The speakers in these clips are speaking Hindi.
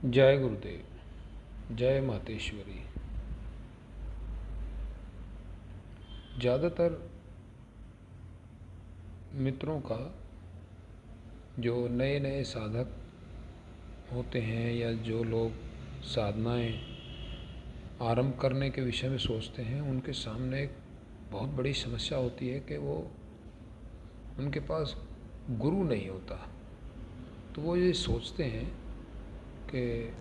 जय गुरुदेव, जय मातेश्वरी। ज़्यादातर मित्रों का जो नए नए साधक होते हैं या जो लोग साधनाएं आरंभ करने के विषय में सोचते हैं, उनके सामने एक बहुत बड़ी समस्या होती है कि उनके पास गुरु नहीं होता। तो वो ये सोचते हैं कि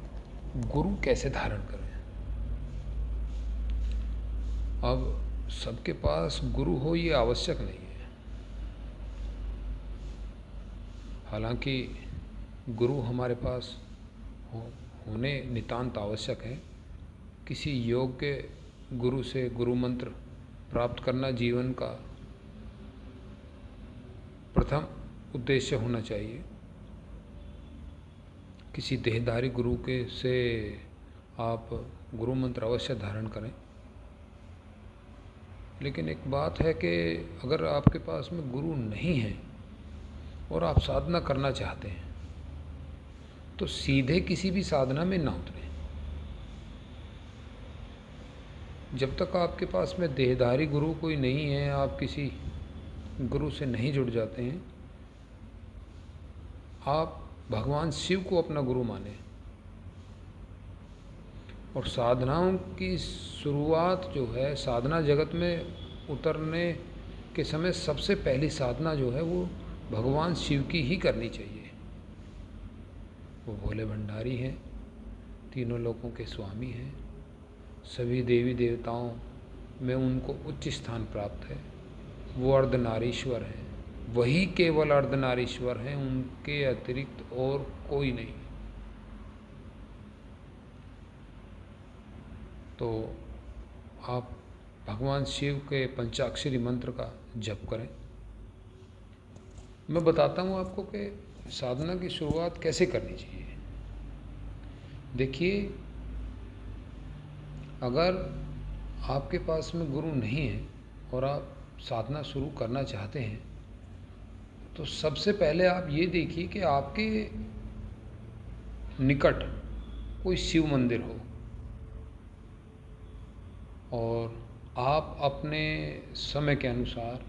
गुरु कैसे धारण करें। अब सबके पास गुरु हो ये आवश्यक नहीं है। हालांकि गुरु हमारे पास होने नितांत आवश्यक है। किसी योग्य गुरु से गुरु मंत्र प्राप्त करना जीवन का प्रथम उद्देश्य होना चाहिए। किसी देहधारी गुरु से आप गुरु मंत्र अवश्य धारण करें। लेकिन एक बात है कि अगर आपके पास में गुरु नहीं है और आप साधना करना चाहते हैं तो सीधे किसी भी साधना में ना उतरें। जब तक आपके पास में देहधारी गुरु कोई नहीं है, आप किसी गुरु से नहीं जुड़ जाते हैं, आप भगवान शिव को अपना गुरु माने। और साधनाओं की शुरुआत जो है, साधना जगत में उतरने के समय सबसे पहली साधना जो है वो भगवान शिव की ही करनी चाहिए। वो भोले भंडारी हैं, तीनों लोकों के स्वामी हैं, सभी देवी देवताओं में उनको उच्च स्थान प्राप्त है। वो अर्धनारीश्वर हैं, वही केवल अर्धनारीश्वर हैं, उनके अतिरिक्त और कोई नहीं। तो आप भगवान शिव के पंचाक्षरी मंत्र का जप करें। मैं बताता हूँ आपको कि साधना की शुरुआत कैसे करनी चाहिए। देखिए, अगर आपके पास में गुरु नहीं है और आप साधना शुरू करना चाहते हैं तो सबसे पहले आप ये देखिए कि आपके निकट कोई शिव मंदिर हो और आप अपने समय के अनुसार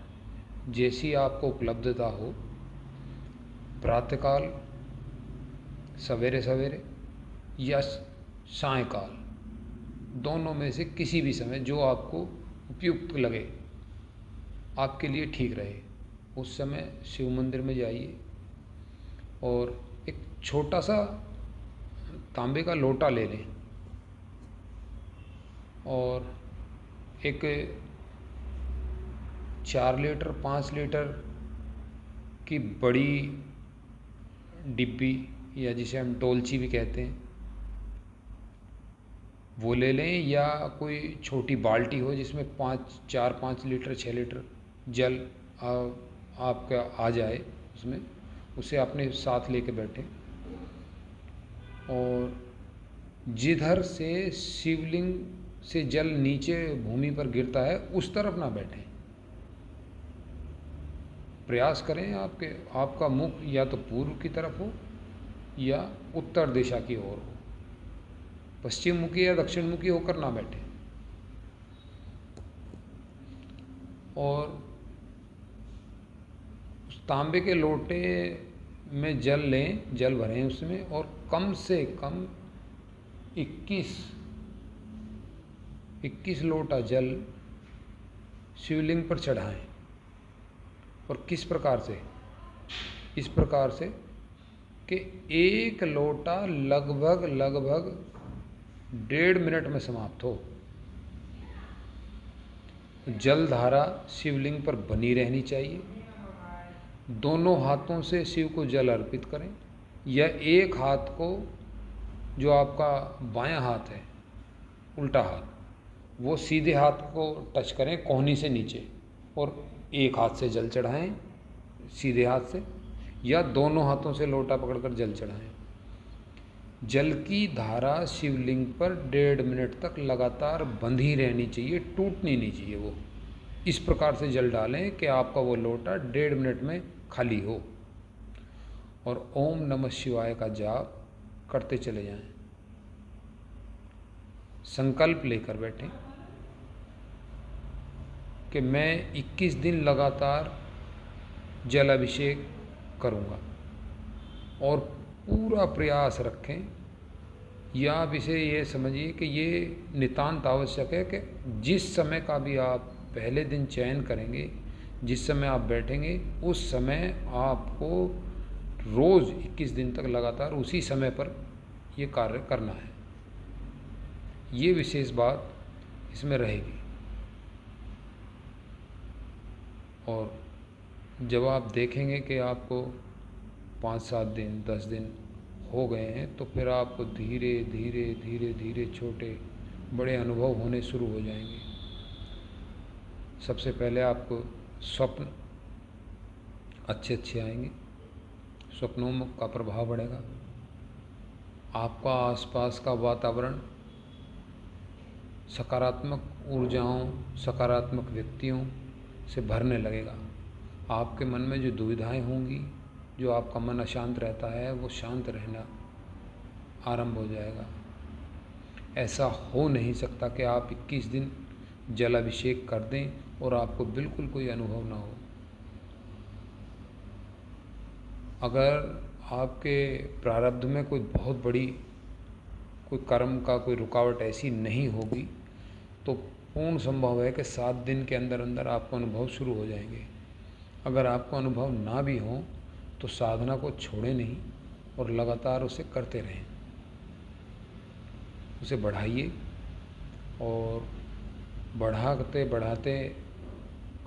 जैसी आपको उपलब्धता हो, प्रातःकाल, सवेरे सवेरे या सायंकाल, दोनों में से किसी भी समय जो आपको उपयुक्त लगे, आपके लिए ठीक रहे, उस समय शिव मंदिर में जाइए और एक छोटा सा तांबे का लोटा ले लें और एक 4 लीटर 5 लीटर की बड़ी डिब्बी या जिसे हम टोलची भी कहते हैं वो ले लें, या कोई छोटी बाल्टी हो जिसमें 4-5 लीटर 6 लीटर जल आपका आ जाए उसमें, उसे अपने साथ लेके बैठें और जिधर से शिवलिंग से जल नीचे भूमि पर गिरता है उस तरफ ना बैठें। प्रयास करें आपका मुख या तो पूर्व की तरफ हो या उत्तर दिशा की ओर हो, पश्चिम मुखी या दक्षिण मुखी होकर ना बैठें। और उस तांबे के लोटे में जल लें, जल भरें उसमें और कम से कम 21 लोटा जल शिवलिंग पर चढ़ाएं। और किस प्रकार से? इस प्रकार से कि एक लोटा लगभग 1.5 मिनट में समाप्त हो। जल धारा शिवलिंग पर बनी रहनी चाहिए। दोनों हाथों से शिव को जल अर्पित करें या एक हाथ को, जो आपका बायां हाथ है, उल्टा हाथ, वो सीधे हाथ को टच करें कोहनी से नीचे और एक हाथ से जल चढ़ाएं सीधे हाथ से, या दोनों हाथों से लोटा पकड़कर जल चढ़ाएं। जल की धारा शिवलिंग पर 1.5 मिनट तक लगातार बंधी रहनी चाहिए, टूटनी नहीं चाहिए वो। इस प्रकार से जल डालें कि आपका वो लोटा 1.5 मिनट में खाली हो और ओम नमः शिवाय का जाप करते चले जाएं। संकल्प लेकर बैठें कि मैं 21 दिन लगातार जल अभिषेक करूँगा, और पूरा प्रयास रखें, या आप इसे ये समझिए कि ये नितांत आवश्यक है कि जिस समय का भी आप पहले दिन चयन करेंगे, जिस समय आप बैठेंगे, उस समय आपको रोज़ 21 दिन तक लगातार उसी समय पर ये कार्य करना है। ये विशेष बात इसमें रहेगी। और जब आप देखेंगे कि आपको 5-7 दिन 10 दिन हो गए हैं, तो फिर आपको धीरे धीरे धीरे धीरे छोटे बड़े अनुभव होने शुरू हो जाएंगे। सबसे पहले आपको स्वप्न अच्छे अच्छे आएंगे, स्वप्नों का प्रभाव बढ़ेगा, आपका आसपास का वातावरण सकारात्मक ऊर्जाओं, सकारात्मक व्यक्तियों से भरने लगेगा। आपके मन में जो दुविधाएं होंगी, जो आपका मन अशांत रहता है, वो शांत रहना आरंभ हो जाएगा। ऐसा हो नहीं सकता कि आप 21 दिन जल अभिषेक कर दें और आपको बिल्कुल कोई अनुभव ना हो। अगर आपके प्रारब्ध में कोई बहुत बड़ी कोई कर्म का कोई रुकावट ऐसी नहीं होगी, तो पूर्ण संभव है कि 7 दिन के अंदर अंदर आपको अनुभव शुरू हो जाएंगे। अगर आपको अनुभव ना भी हो तो साधना को छोड़ें नहीं और लगातार उसे करते रहें, उसे बढ़ाइए, और बढ़ाते बढ़ाते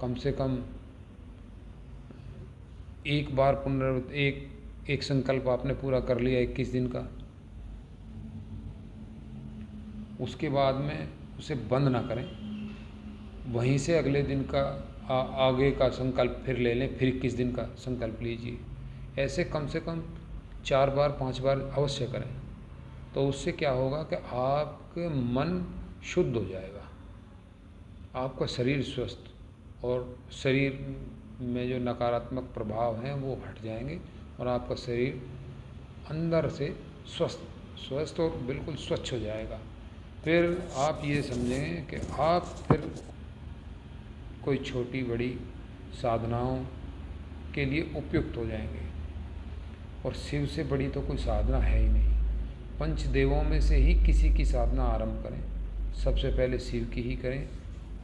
कम से कम एक बार एक संकल्प आपने पूरा कर लिया 21 दिन का, उसके बाद में उसे बंद ना करें, वहीं से अगले दिन का आगे का संकल्प फिर ले लें, फिर 21 दिन का संकल्प लीजिए। ऐसे कम से कम 4 बार 5 बार अवश्य करें। तो उससे क्या होगा कि आपके मन शुद्ध हो जाएगा, आपका शरीर स्वस्थ, और शरीर में जो नकारात्मक प्रभाव हैं वो हट जाएंगे, और आपका शरीर अंदर से स्वस्थ और बिल्कुल स्वच्छ हो जाएगा। फिर आप ये समझें कि आप फिर कोई छोटी बड़ी साधनाओं के लिए उपयुक्त हो जाएंगे, और शिव से बड़ी तो कोई साधना है ही नहीं। पंचदेवों में से ही किसी की साधना आरंभ करें, सबसे पहले शिव की ही करें।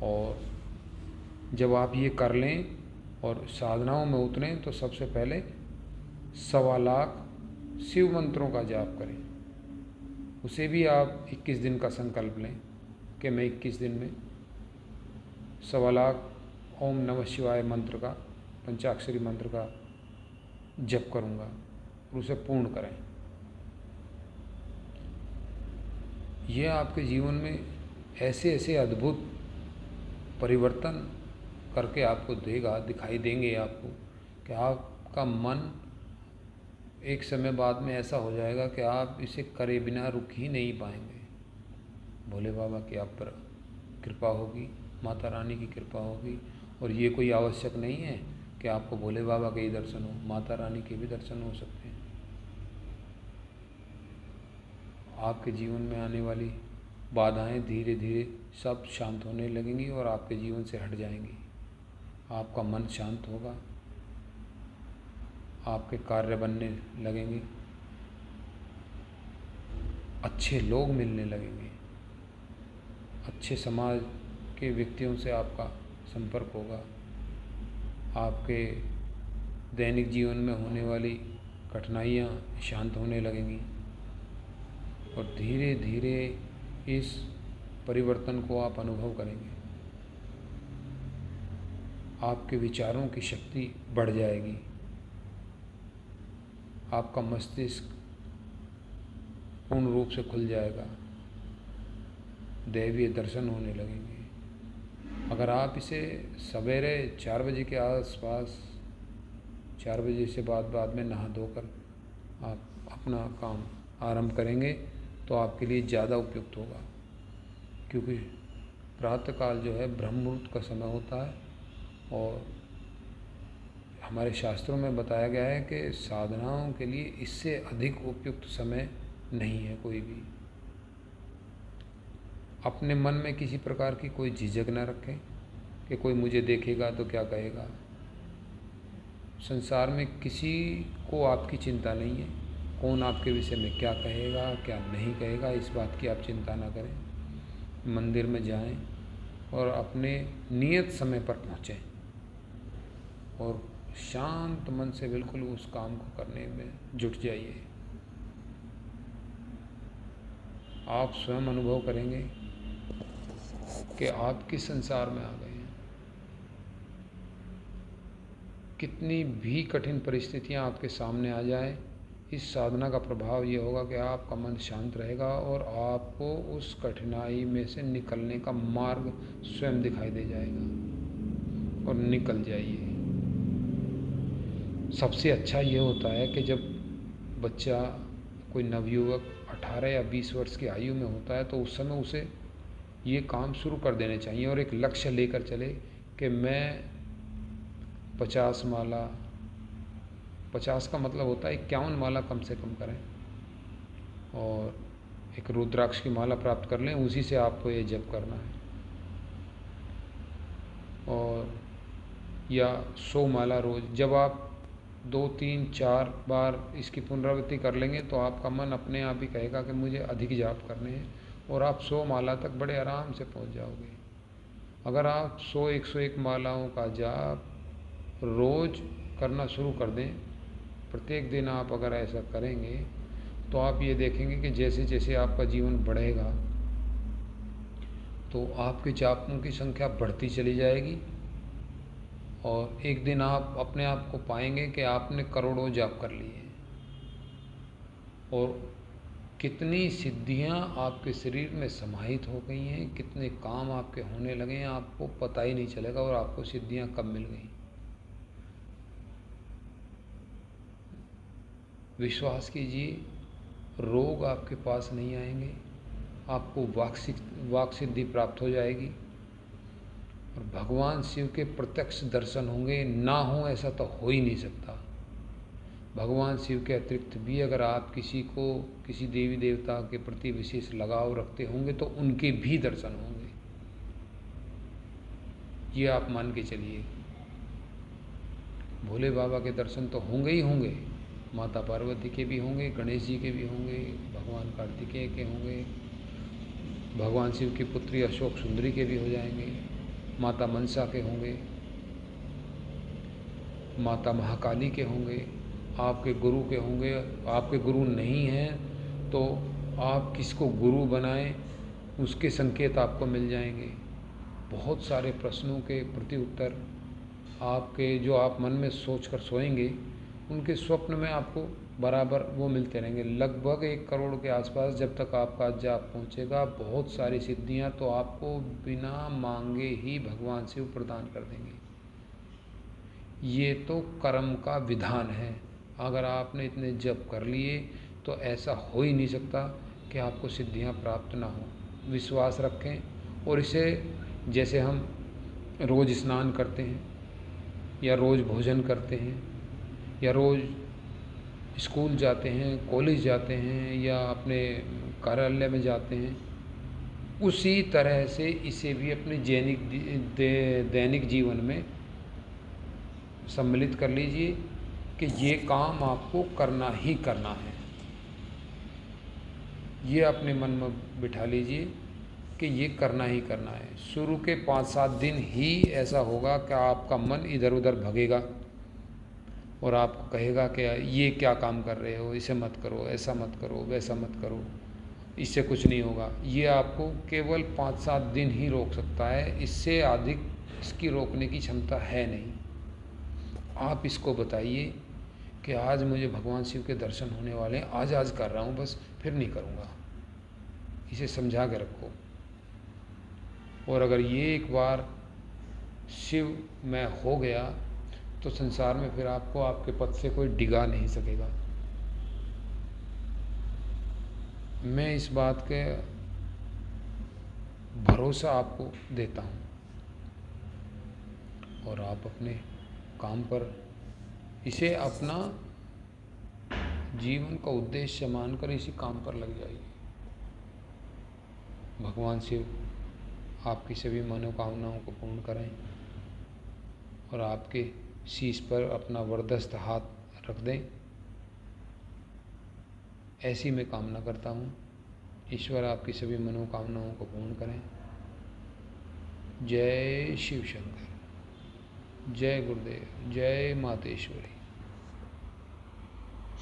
और जब आप ये कर लें और साधनाओं में उतरें, तो सबसे पहले 1.25 लाख शिव मंत्रों का जाप करें। उसे भी आप 21 दिन का संकल्प लें कि मैं 21 दिन में 1.25 लाख ओम नमः शिवाय मंत्र का, पंचाक्षरी मंत्र का जप करूँगा, और उसे पूर्ण करें। यह आपके जीवन में ऐसे ऐसे अद्भुत परिवर्तन करके आपको देगा, दिखाई देंगे आपको, कि आपका मन एक समय बाद में ऐसा हो जाएगा कि आप इसे करे बिना रुक ही नहीं पाएंगे। भोले बाबा की आप पर कृपा होगी, माता रानी की कृपा होगी। और ये कोई आवश्यक नहीं है कि आपको भोले बाबा के ही दर्शन हो, माता रानी के भी दर्शन हो सकते हैं। आपके जीवन में आने वाली बाधाएं धीरे धीरे सब शांत होने लगेंगी और आपके जीवन से हट जाएंगी। आपका मन शांत होगा, आपके कार्य बनने लगेंगे, अच्छे लोग मिलने लगेंगे, अच्छे समाज के व्यक्तियों से आपका संपर्क होगा, आपके दैनिक जीवन में होने वाली कठिनाइयाँ शांत होने लगेंगी, और धीरे धीरे इस परिवर्तन को आप अनुभव करेंगे। आपके विचारों की शक्ति बढ़ जाएगी, आपका मस्तिष्क पूर्ण रूप से खुल जाएगा, दैवीय दर्शन होने लगेंगे। अगर आप इसे सवेरे 4 बजे के आसपास, 4 बजे से बाद में नहा धोकर आप अपना काम आरंभ करेंगे तो आपके लिए ज़्यादा उपयुक्त होगा, क्योंकि प्रातःकाल जो है ब्रह्म मुहूर्त का समय होता है, और हमारे शास्त्रों में बताया गया है कि साधनाओं के लिए इससे अधिक उपयुक्त समय नहीं है कोई भी। अपने मन में किसी प्रकार की कोई झिझक न रखें कि कोई मुझे देखेगा तो क्या कहेगा। संसार में किसी को आपकी चिंता नहीं है, कौन आपके विषय में क्या कहेगा क्या नहीं कहेगा, इस बात की आप चिंता ना करें। मंदिर में जाएं और अपने नियत समय पर पहुँचें और शांत मन से बिल्कुल उस काम को करने में जुट जाइए। आप स्वयं अनुभव करेंगे कि आप किस संसार में आ गए हैं। कितनी भी कठिन परिस्थितियां आपके सामने आ जाए, इस साधना का प्रभाव ये होगा कि आपका मन शांत रहेगा और आपको उस कठिनाई में से निकलने का मार्ग स्वयं दिखाई दे जाएगा और निकल जाइए। सबसे अच्छा ये होता है कि जब बच्चा, कोई नवयुवक 18 या 20 वर्ष की आयु में होता है तो उस समय उसे ये काम शुरू कर देने चाहिए और एक लक्ष्य लेकर चले कि मैं 50 माला, 50 का मतलब होता है 51 माला कम से कम करें और एक रुद्राक्ष की माला प्राप्त कर लें, उसी से आपको ये जप करना है। और या 100 माला रोज़, जब आप 2, 3, 4 बार इसकी पुनरावृत्ति कर लेंगे तो आपका मन अपने आप ही कहेगा कि मुझे अधिक जाप करने हैं और आप 100 माला तक बड़े आराम से पहुंच जाओगे। अगर आप 100, 101 मालाओं का जाप रोज़ करना शुरू कर दें, प्रत्येक दिन आप अगर ऐसा करेंगे तो आप ये देखेंगे कि जैसे जैसे आपका जीवन बढ़ेगा तो आपके जापों की संख्या बढ़ती चली जाएगी और एक दिन आप अपने आप को पाएंगे कि आपने करोड़ों जाप कर लिए और कितनी सिद्धियां आपके शरीर में समाहित हो गई हैं, कितने काम आपके होने लगे हैं, आपको पता ही नहीं चलेगा और आपको सिद्धियां कब मिल गई। विश्वास कीजिए, रोग आपके पास नहीं आएंगे, आपको वाक सिद्धि प्राप्त हो जाएगी और भगवान शिव के प्रत्यक्ष दर्शन होंगे। ना हो ऐसा तो हो ही नहीं सकता। भगवान शिव के अतिरिक्त भी अगर आप किसी को, किसी देवी देवता के प्रति विशेष लगाव रखते होंगे तो उनके भी दर्शन होंगे, ये आप मान के चलिए। भोले बाबा के दर्शन तो होंगे ही होंगे, माता पार्वती के भी होंगे, गणेश जी के भी होंगे, भगवान कार्तिकेय के होंगे, भगवान शिव की पुत्री अशोक सुंदरी के भी हो जाएंगे, माता मनसा के होंगे, माता महाकाली के होंगे, आपके गुरु के होंगे। आपके गुरु नहीं हैं तो आप किसको गुरु बनाएं, उसके संकेत आपको मिल जाएंगे। बहुत सारे प्रश्नों के प्रति उत्तर आपके, जो आप मन में सोच कर सोएंगे, उनके स्वप्न में आपको बराबर वो मिलते रहेंगे। लगभग 1 करोड़ के आसपास जब तक आपका जाप पहुँचेगा, बहुत सारी सिद्धियाँ तो आपको बिना मांगे ही भगवान शिव प्रदान कर देंगे। ये तो कर्म का विधान है। अगर आपने इतने जप कर लिए तो ऐसा हो ही नहीं सकता कि आपको सिद्धियाँ प्राप्त ना हो। विश्वास रखें और इसे, जैसे हम रोज़ स्नान करते हैं या रोज़ भोजन करते हैं या रोज़ स्कूल जाते हैं, कॉलेज जाते हैं या अपने कार्यालय में जाते हैं, उसी तरह से इसे भी अपने दैनिक जीवन में सम्मिलित कर लीजिए कि ये काम आपको करना ही करना है। ये अपने मन में बिठा लीजिए कि ये करना ही करना है। शुरू के 5-7 दिन ही ऐसा होगा कि आपका मन इधर उधर भगेगा और आपको कहेगा कि ये क्या काम कर रहे हो, इसे मत करो, ऐसा मत करो, वैसा मत करो, इससे कुछ नहीं होगा। ये आपको केवल 5-7 दिन ही रोक सकता है, इससे अधिक इसकी रोकने की क्षमता है नहीं। आप इसको बताइए कि आज मुझे भगवान शिव के दर्शन होने वाले हैं, आज कर रहा हूँ, बस फिर नहीं करूँगा। इसे समझा के रखो। और अगर ये एक बार शिव में हो गया तो संसार में फिर आपको आपके पद से कोई डिगा नहीं सकेगा। मैं इस बात के भरोसा आपको देता हूँ और आप अपने काम पर इसे अपना जीवन का उद्देश्य मानकर इसी काम पर लग जाइए। भगवान शिव आपकी सभी मनोकामनाओं को पूर्ण करें और आपके शीश पर अपना वरदस्त हाथ रख दें, ऐसी मैं कामना करता हूँ। ईश्वर आपकी सभी मनोकामनाओं को पूर्ण करें। जय शिव शंकर, जय गुरुदेव, जय मातेश्वरी।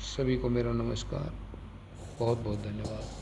सभी को मेरा नमस्कार, बहुत बहुत धन्यवाद।